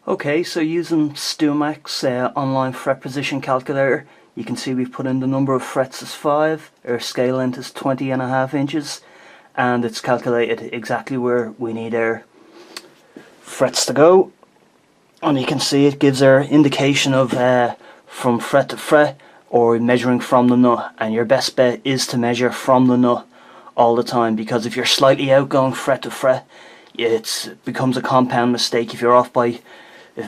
Okay, so using StuMac's online fret position calculator, you can see we've put in the number of frets as 5, our scale length is 20.5 inches, and it's calculated exactly where we need our frets to go. And you can see it gives our indication of from fret to fret, or measuring from the nut, and your best bet is to measure from the nut all the time, because if you're slightly out going fret to fret, it becomes a compound mistake. If you're off by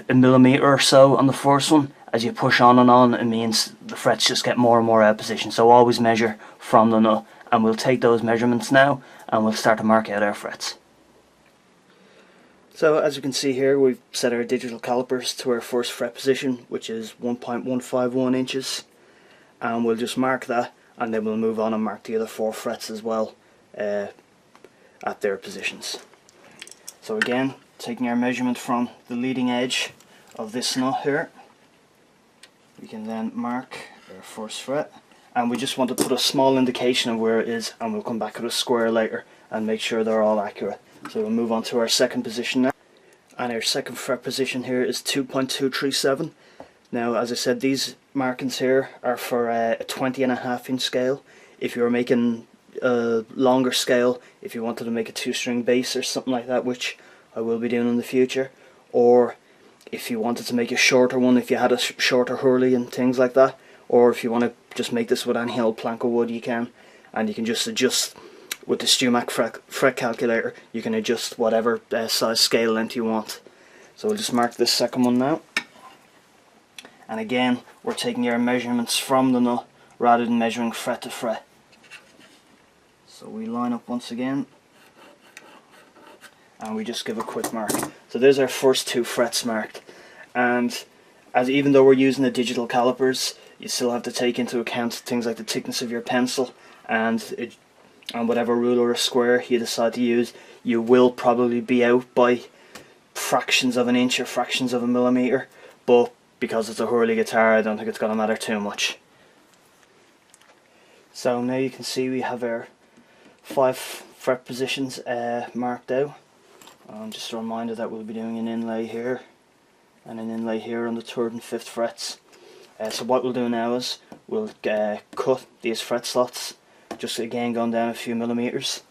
a millimeter or so on the first one, as you push on, it means the frets just get more and more out of position. So always measure from the nut, and we'll take those measurements now and we'll start to mark out our frets. So as you can see here, we've set our digital calipers to our first fret position, which is 1.151 inches, and we'll just mark that, and then we'll move on and mark the other 4 frets as well at their positions. So again, taking our measurement from the leading edge of this nut here, we can then mark our first fret, and we just want to put a small indication of where it is, and we'll come back with a square later and make sure they're all accurate. So we'll move on to our second position now, and our second fret position here is 2.237. Now, as I said, these markings here are for a 20.5 inch scale. If you're making a longer scale, if you wanted to make a 2-string bass or something like that, which I will be doing in the future, or if you wanted to make a shorter one, if you had a shorter Hurley and things like that, or if you want to just make this with any old plank of wood, you can, and you can just adjust with the StuMac fret calculator. You can adjust whatever size scale length you want. So we'll just mark this second one now, and again we're taking our measurements from the nut rather than measuring fret to fret. So we line up once again, and we just give a quick mark. So there's our first 2 frets marked, and as even though we're using the digital calipers, you still have to take into account things like the thickness of your pencil and whatever ruler or square you decide to use. You will probably be out by fractions of an inch or fractions of a millimeter, but because it's a Hurley guitar, I don't think it's going to matter too much. So now you can see we have our 5 fret positions marked out. Just a reminder that we'll be doing an inlay here and an inlay here on the 3rd and 5th frets. So what we'll do now is we'll cut these fret slots, just again going down a few millimeters,